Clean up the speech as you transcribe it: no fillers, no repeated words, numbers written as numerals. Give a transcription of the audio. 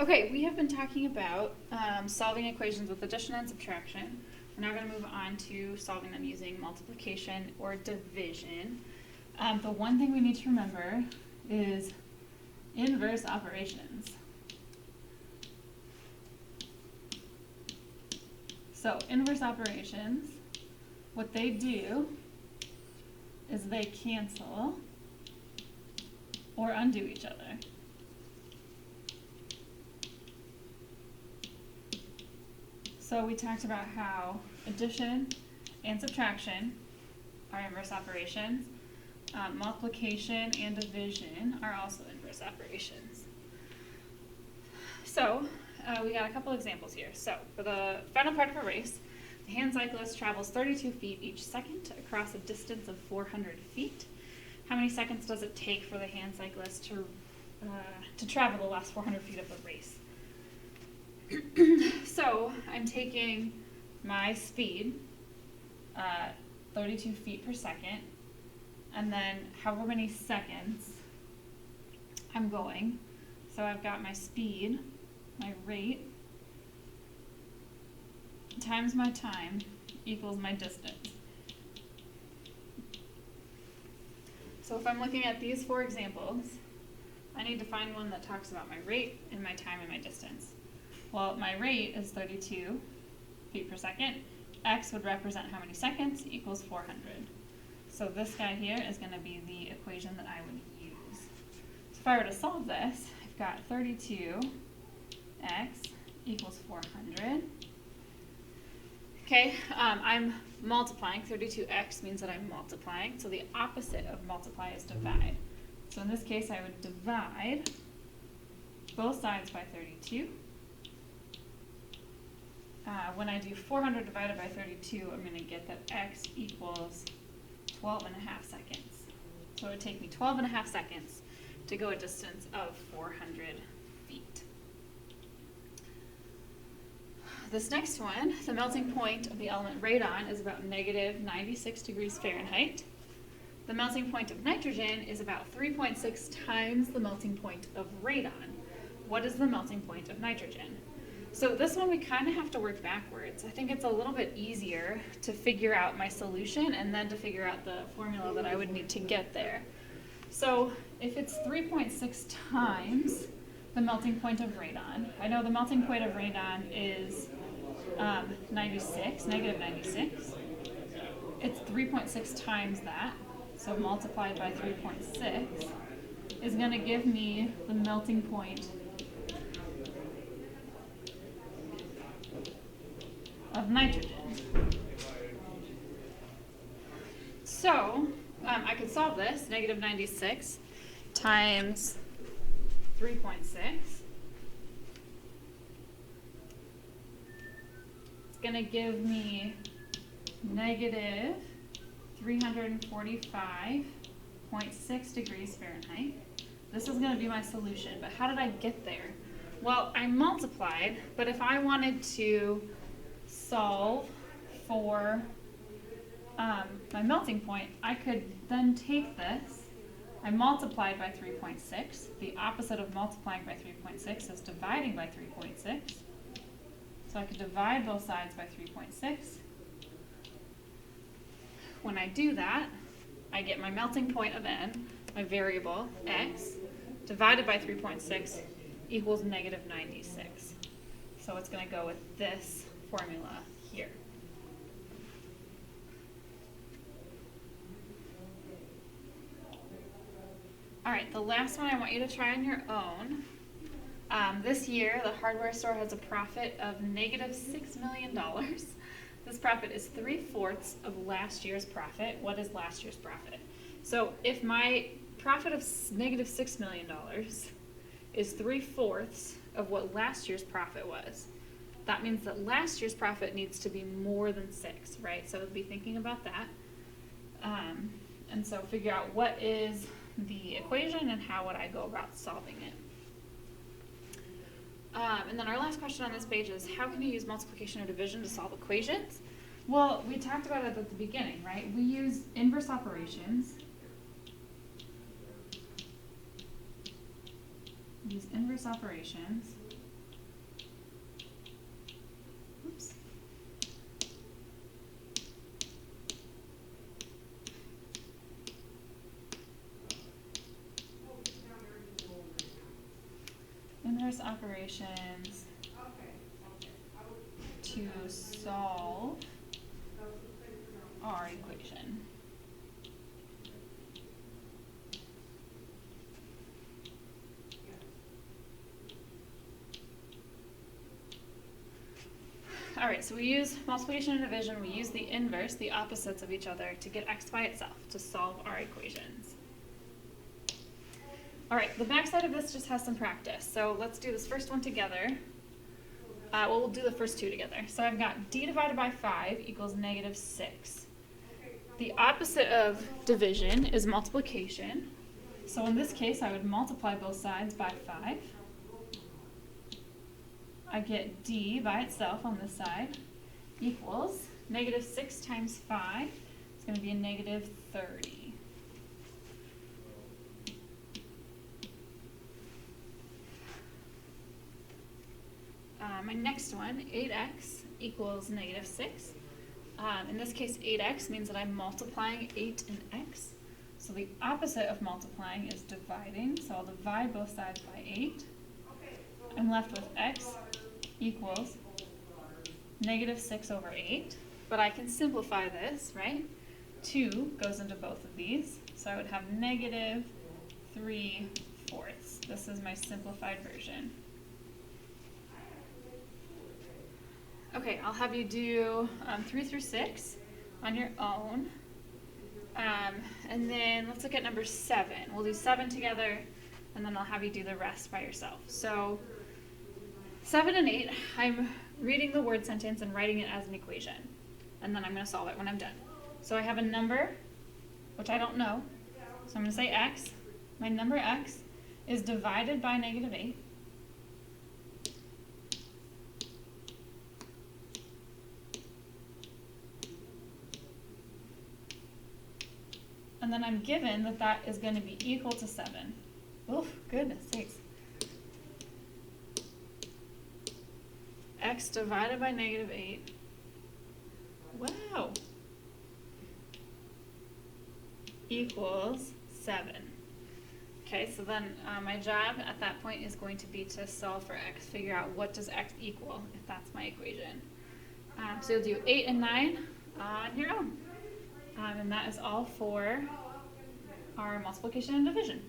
Okay, we have been talking about solving equations with addition and subtraction. We're now going to move on to solving them using multiplication or division. The one thing we need to remember is inverse operations. So inverse operations, what they do is they cancel or undo each other. So we talked about how addition and subtraction are inverse operations. Multiplication and division are also inverse operations. So we got a couple examples here. So for the final part of a race, the hand cyclist travels 32 feet each second across a distance of 400 feet. How many seconds does it take for the hand cyclist to travel the last 400 feet of the race? So I'm taking my speed, 32 feet per second, and then however many seconds I'm going. So I've got my speed, my rate, times my time equals my distance. So if I'm looking at these four examples, I need to find one that talks about my rate and my time and my distance. Well, my rate is 32 feet per second. X would represent how many seconds equals 400. So this guy here is going to be the equation that I would use. So if I were to solve this, I've got 32x equals 400. Okay, I'm multiplying. 32x means that I'm multiplying. So the opposite of multiply is divide. So in this case, I would divide both sides by 32. When I do 400 divided by 32, I'm going to get that x equals 12 and a half seconds. So it would take me 12 and a half seconds to go a distance of 400 feet. This next one, the melting point of the element radon is about negative 96 degrees Fahrenheit. The melting point of nitrogen is about 3.6 times the melting point of radon. What is the melting point of nitrogen? So this one we kind of have to work backwards. I think it's a little bit easier to figure out my solution and then to figure out the formula that I would need to get there. So if it's 3.6 times the melting point of radon, I know the melting point of radon is 96, negative 96. It's 3.6 times that, so multiplied by 3.6 is going to give me the melting point of nitrogen. So I could solve this, negative 96 times 3.6. It's going to give me negative 345.6 degrees Fahrenheit. This is going to be my solution, but how did I get there? Well, I multiplied, but if I wanted to solve for my melting point, I could then take this. I multiplied by 3.6. The opposite of multiplying by 3.6 is dividing by 3.6. So I could divide both sides by 3.6. When I do that, I get my melting point of n, my variable x, divided by 3.6 equals negative 96. So it's going to go with this formula here. All right, the last one I want you to try on your own. This year, the hardware store has a profit of negative $6 million. This profit is 3/4 of last year's profit. What is last year's profit? So if my profit of negative $6 million is 3/4 of what last year's profit was, that means that last year's profit needs to be more than 6, right? So be thinking about that. And so figure out what is the equation and how would I go about solving it. And then our last question on this page is, how can you use multiplication or division to solve equations? Well, we talked about it at the beginning, right? We use inverse operations. Use inverse operations Oops. Inverse operations to solve our equation. All right, so we use multiplication and division, we use the inverse, the opposites of each other, to get x by itself, to solve our equations. All right, the backside of this just has some practice. So let's do this first one together. Well, we'll do the first two together. So I've got d divided by 5 equals negative 6. The opposite of division is multiplication. So in this case, I would multiply both sides by 5. I get d by itself on this side equals negative 6 times 5. It's going to be a negative 30. My next one, 8x equals negative 6. In this case, 8x means that I'm multiplying 8 and x. So the opposite of multiplying is dividing. So I'll divide both sides by 8. I'm left with x equals negative 6 over 8. But I can simplify this, right? 2 goes into both of these. So I would have negative 3/4. This is my simplified version. Okay, I'll have you do 3 through 6 on your own. And then let's look at number 7. We'll do 7 together, and then I'll have you do the rest by yourself. So 7 and 8, I'm reading the word sentence and writing it as an equation. And then I'm going to solve it when I'm done. So I have a number, which I don't know. So I'm going to say x. My number x is divided by negative 8. And then I'm given that that is going to be equal to 7. Oof, goodness sakes. X divided by negative 8. Wow. Equals 7. Okay, so then my job at that point is going to be to solve for x, figure out what does x equal, if that's my equation. So you'll do 8 and 9 on your own. And that is all for our multiplication and division.